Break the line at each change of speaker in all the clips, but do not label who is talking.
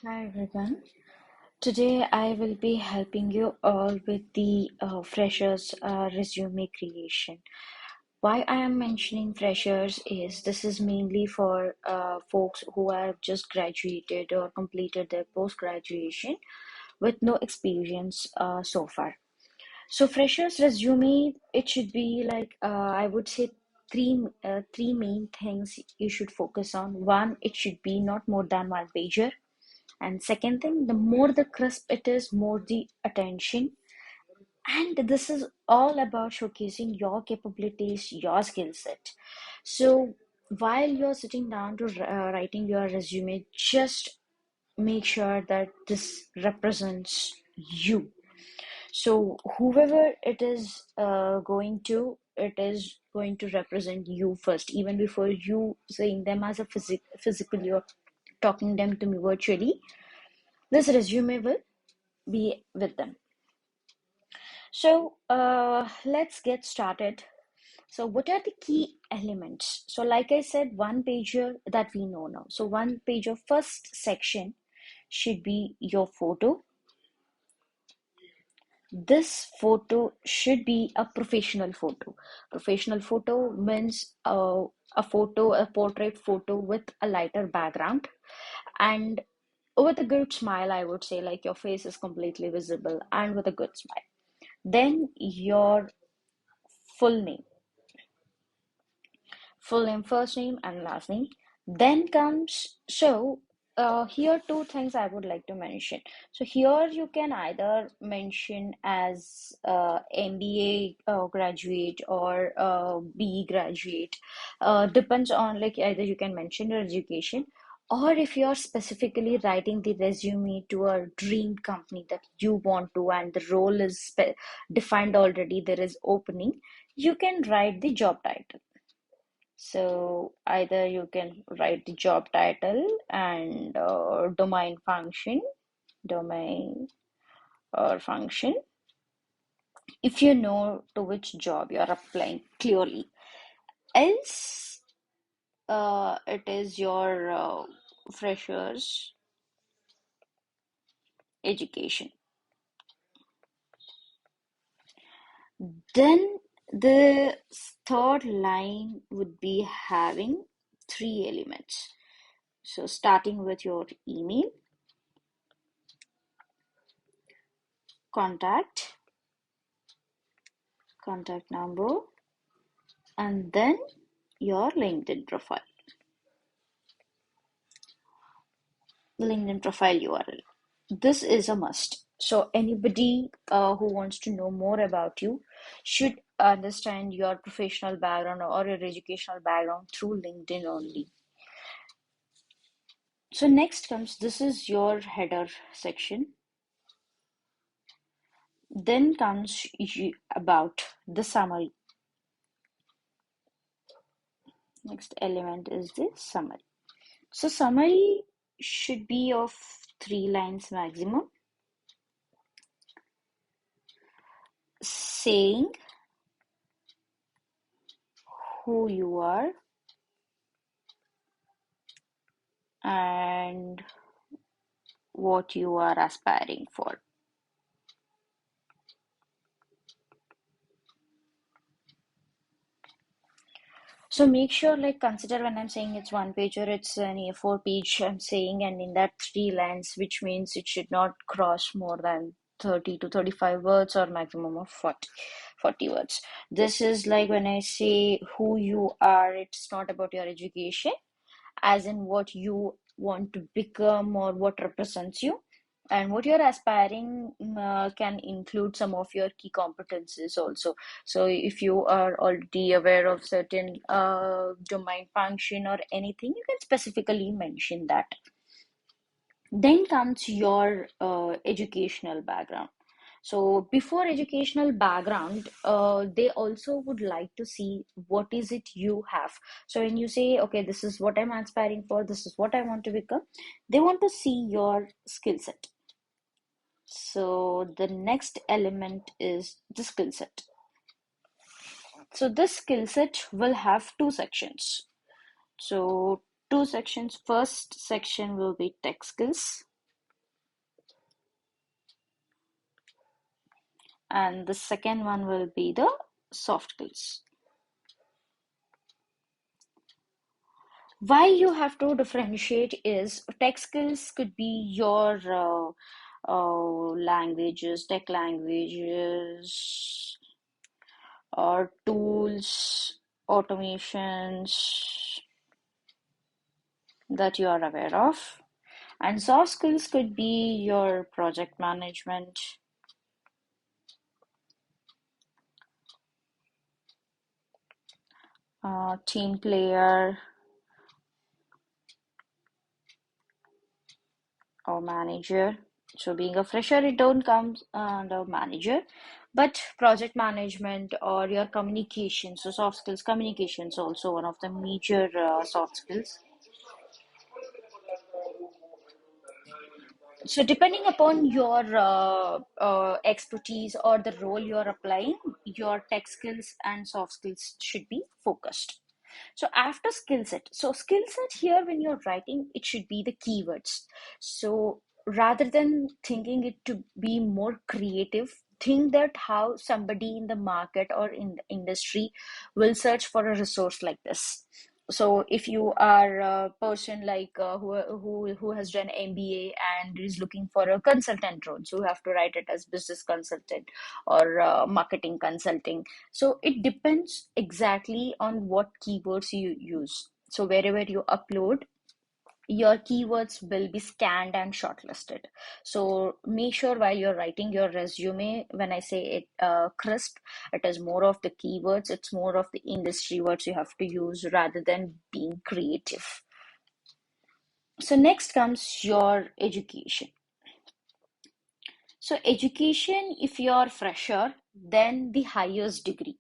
Hi everyone. Today I will be helping you all with the freshers resume creation. Why I am mentioning freshers is this is mainly for folks who have just graduated or completed their post graduation with no experience so far. So freshers resume, it should be like I would say three main things you should focus on. One, it should be not more than one pager. And second thing, the more the crisp it is, more the attention. And this is all about showcasing your capabilities, your skill set. So while you're sitting down to writing your resume, just make sure that this represents you. So whoever it is it is going to represent you first, even before you seeing them as a physically or talking them to me virtually. This resume will be with them. So let's get started. So what are the key elements? So like I said, one pager that we know now. So one page of first section should be your photo. This photo should be a professional photo. Professional photo means a portrait photo with a lighter background and with a good smile, I would say, like your face is completely visible and with a good smile. Then your full name, first name and last name. Then comes, here two things I would like to mention. So here you can either mention as MBA graduate or BE graduate. Depends on like either you can mention your education, or if you're specifically writing the resume to a dream company that you want to, and the role is defined already, there is opening, you can write the job title. So either you can write the job title and domain or function, if you know to which job you are applying clearly. Else, it is your freshers education. Then the third line would be having three elements. So starting with your email, contact, contact number, and then your LinkedIn profile URL. This is a must. So anybody who wants to know more about you should understand your professional background or your educational background through LinkedIn only. So next comes, this is your header section. Then comes about the summary. Next element is the summary. So summary should be of 3 lines maximum, saying who you are and what you are aspiring for. So make sure, like, consider when I'm saying it's one page or it's an A4 page I'm saying, and in that 3 lines, which means it should not cross more than 30 to 35 words or maximum of 40 words. This is like when I say who you are, it's not about your education, as in what you want to become or what represents you. And what you're aspiring can include some of your key competencies also. So if you are already aware of certain domain function or anything, you can specifically mention that. Then comes your educational background. So before educational background, they also would like to see what is it you have. So when you say, okay, this is what I'm aspiring for, this is what I want to become, they want to see your skill set. So the next element is the skill set. So this skill set will have two sections. So two sections. First section will be tech skills. and the second one will be the soft skills. Why you have to differentiate is tech skills could be your languages, tech languages, or tools, automations that you are aware of. And soft skills could be your project management, team player, or manager. So being a fresher, it don't come under manager, but project management or your communication. So soft skills, communication is also one of the major soft skills. So depending upon your expertise or the role you're applying, your tech skills and soft skills should be focused. So after skill set, so skill set here when you're writing, it should be the keywords. So rather than thinking it to be more creative, think that how somebody in the market or in the industry will search for a resource like this. So if you are a person like who has done MBA and is looking for a consultant role, so you have to write it as business consultant or marketing consulting. So it depends exactly on what keywords you use. So wherever you upload, your keywords will be scanned and shortlisted. So make sure while you're writing your resume, when I say it crisp, it is more of the keywords, it's more of the industry words you have to use rather than being creative. So next comes your education. So education, if you're fresher, then the highest degree.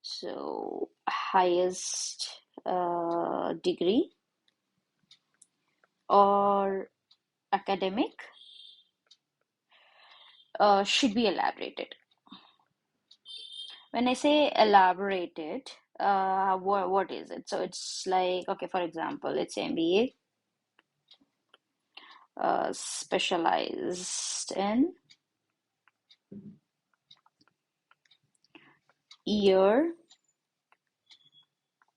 So highest degree or academic should be elaborated. When I say elaborated, what is it? So it's like, okay, for example, it's MBA, specialized in year,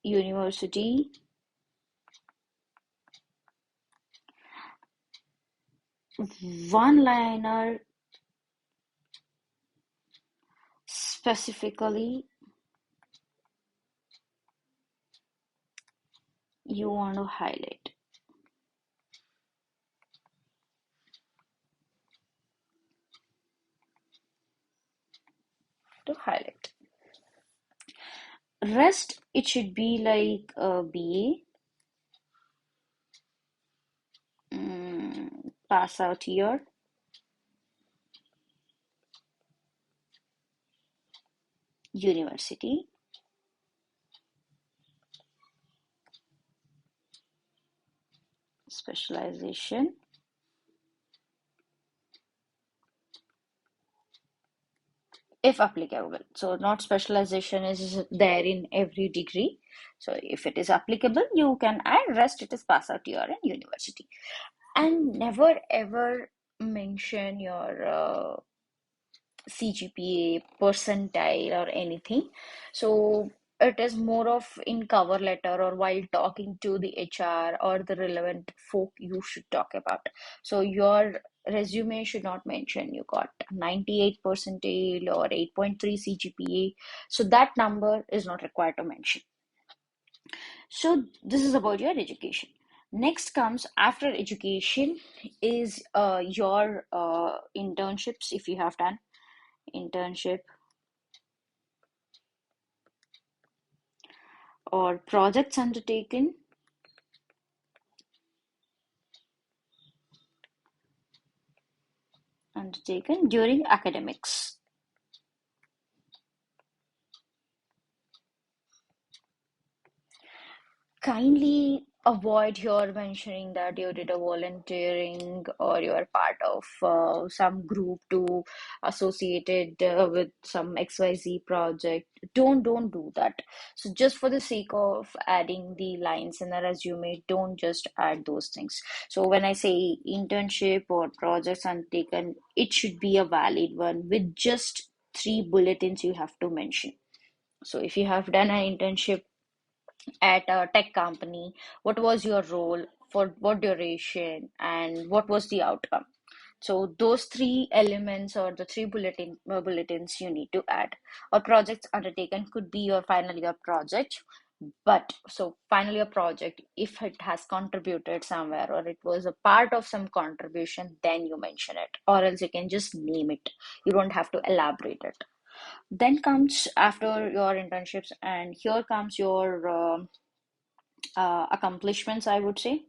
university, one liner specifically you want to highlight. To highlight. Rest, it should be like a BA, pass out year, university, specialization, if applicable. So not specialization is there in every degree. So if it is applicable, you can add. Rest, it is pass out year and university. And never ever mention your CGPA, percentile, or anything. So it is more of in cover letter or while talking to the HR or the relevant folk you should talk about. So your resume should not mention you got 98 percentile or 8.3 CGPA. So that number is not required to mention. So this is about your education. Next comes after education is your internships if you have done internship or projects undertaken during academics. Kindly avoid your mentioning that you did a volunteering or you are part of some group to associated with some XYZ project. Don't do that. So just for the sake of adding the lines in a resume, don't just add those things. So when I say internship or projects undertaken, it should be a valid one with just three bulletins you have to mention. So if you have done an internship at a tech company, what was your role, for what duration, and what was the outcome? So those three elements or the three bulletins you need to add. Or projects undertaken could be your final year project. But so final year project, if it has contributed somewhere or it was a part of some contribution, then you mention it. Or else you can just name it. You don't have to elaborate it. Then comes after your internships, and here comes your accomplishments, I would say.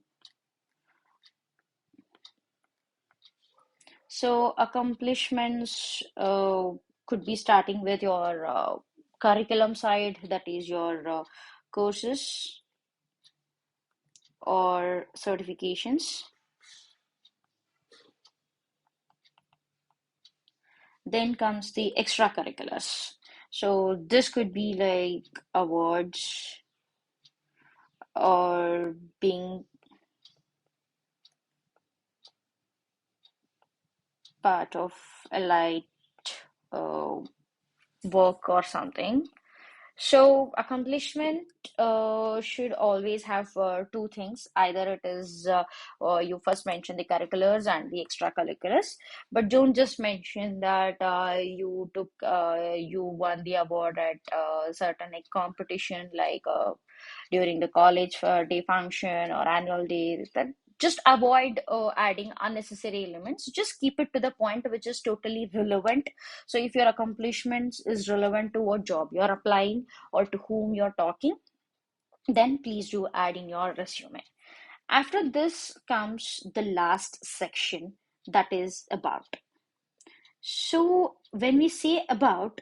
So accomplishments could be starting with your curriculum side, that is your courses or certifications. Then comes the extracurriculars. So this could be like awards or being part of a light uh, work or something. So accomplishment should always have two things. Either it is you first mention the curriculars and the extracurriculars, but don't just mention that you won the award at certain like competition, like during the college day function or annual day. That just avoid adding unnecessary elements. Just keep it to the point which is totally relevant. So if your accomplishments is relevant to what job you're applying or to whom you're talking, then please do add in your resume. After this comes the last section, that is about. So when we say about,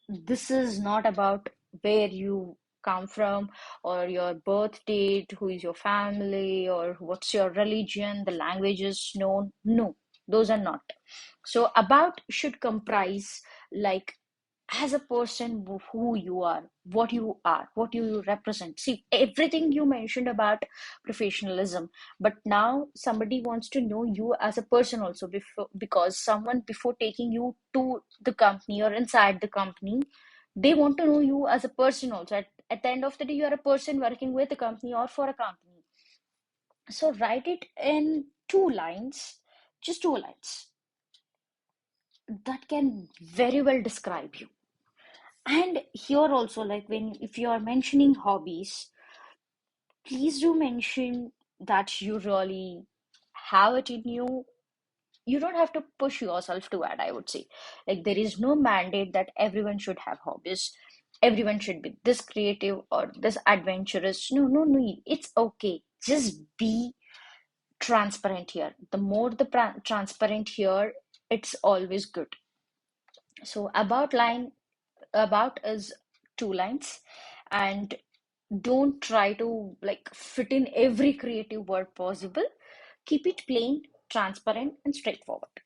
this is not about where you come from or your birth date, who is your family, or what's your religion, the languages known. No, those are not. So about should comprise like as a person who you are, what you represent. See, everything you mentioned about professionalism, but now somebody wants to know you as a person also, before, because someone before taking you to the company or inside the company, they want to know you as a person also. At the end of the day, you are a person working with a company or for a company. So write it in two lines, just two lines, that can very well describe you. And here also, like when if you are mentioning hobbies, please do mention that you really have it in you. You don't have to push yourself to add, I would say. Like there is no mandate that everyone should have hobbies. Everyone should be this creative or this adventurous. No, no, no. It's okay. Just be transparent here. The more the transparent here, it's always good. So about is two lines, and don't try to like fit in every creative word possible. Keep it plain, transparent, and straightforward.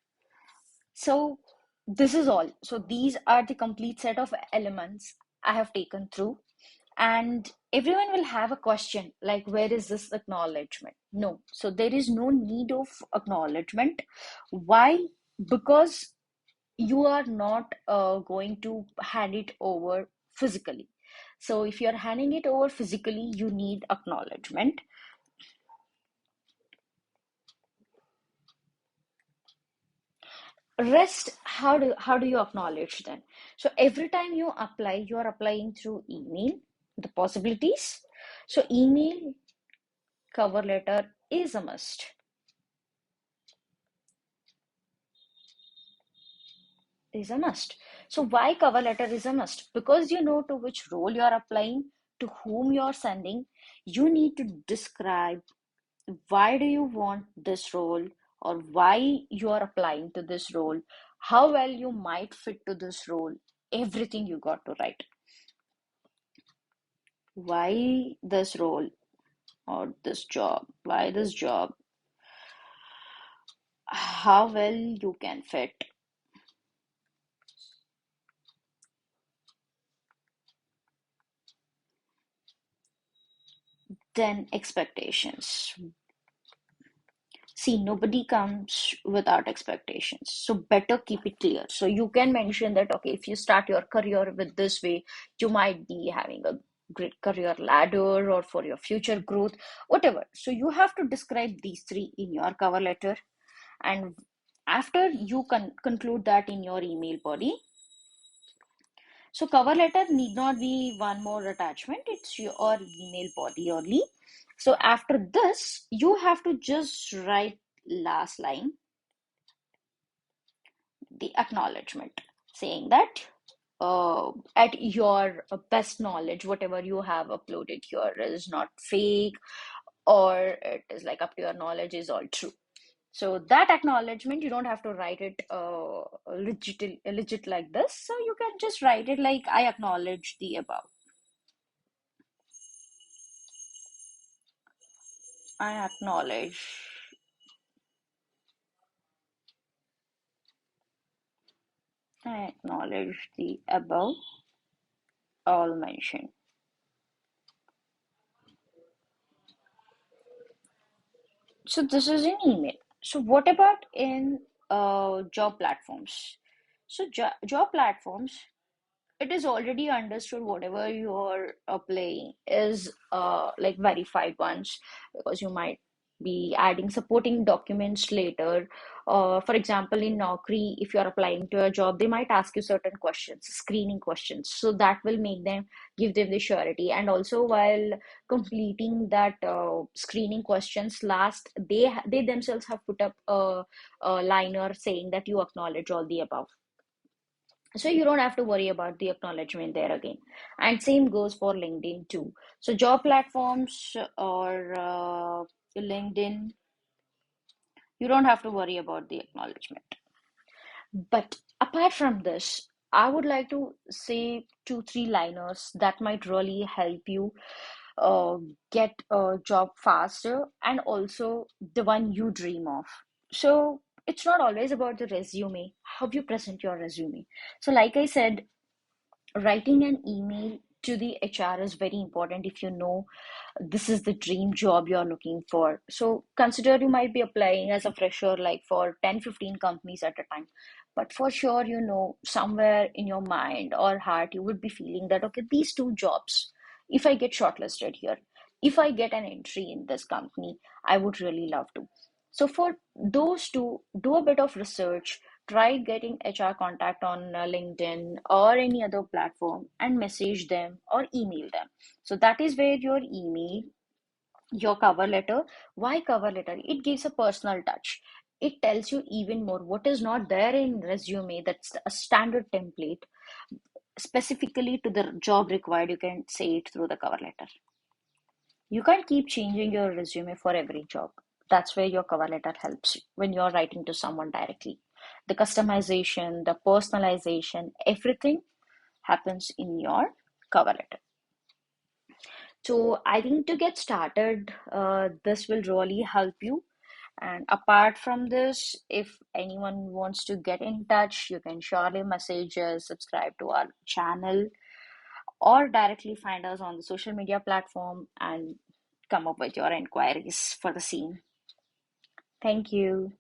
So this is all. So these are the complete set of elements I have taken through. And everyone will have a question like, where is this acknowledgement? No. So there is no need of acknowledgement. Why? Because you are not going to hand it over physically. So if you're handing it over physically, you need acknowledgement. Rest, how do you acknowledge then? So every time you apply, you are applying through email, the possibilities. So email, cover letter is a must. Is a must. So why cover letter is a must? Because you know to which role you are applying, to whom you are sending. You need to describe why do you want this role, or why you are applying to this role, how well you might fit to this role. Everything you got to write. Why this role or this job? Why this job? How well you can fit. Then expectations. See, nobody comes without expectations. So better keep it clear. So you can mention that, okay, if you start your career with this way, you might be having a great career ladder or for your future growth, whatever. So you have to describe these three in your cover letter. And after you conclude that in your email body, so cover letter need not be one more attachment, it's your email body only. So after this, you have to just write last line, the acknowledgement, saying that at your best knowledge, whatever you have uploaded here is not fake, or it is like up to your knowledge is all true. So that acknowledgement, you don't have to write it legit like this. So you can just write it like, I acknowledge the above. I acknowledge. I acknowledge the above all mentioned. So this is in email. So what about in job platforms? So job platforms, it is already understood whatever you're applying is like verified ones, because you might be adding supporting documents later. For example, in Naukri, if you're applying to a job, they might ask you certain questions, screening questions, so that will make them give them the surety. And also, while completing that screening questions, last they themselves have put up a liner saying that you acknowledge all the above, so you don't have to worry about the acknowledgement there again. And same goes for LinkedIn too. So job platforms or LinkedIn, you don't have to worry about the acknowledgement. But apart from this, I would like to say two, three liners that might really help you uh, get a job faster, and also the one you dream of. So it's not always about the resume, how you present your resume. So, like I said, writing an email to the HR is very important if you know this is the dream job you're looking for. So consider you might be applying as a fresher like for 10, 15 companies at a time. But for sure, somewhere in your mind or heart, you would be feeling that, okay, these two jobs, if I get shortlisted here, if I get an entry in this company, I would really love to. So for those two, do a bit of research. Try getting HR contact on LinkedIn or any other platform and message them or email them. So that is where your email, your cover letter. Why cover letter? It gives a personal touch. It tells you even more what is not there in resume. That's a standard template. Specifically to the job required, you can say it through the cover letter. You can't keep changing your resume for every job. That's where your cover letter helps you when you're writing to someone directly. The customization, the personalization, everything happens in your cover letter. So I think to get started, this will really help you. And apart from this, if anyone wants to get in touch, you can surely message us, subscribe to our channel, or directly find us on the social media platform and come up with your inquiries for the scene. Thank you.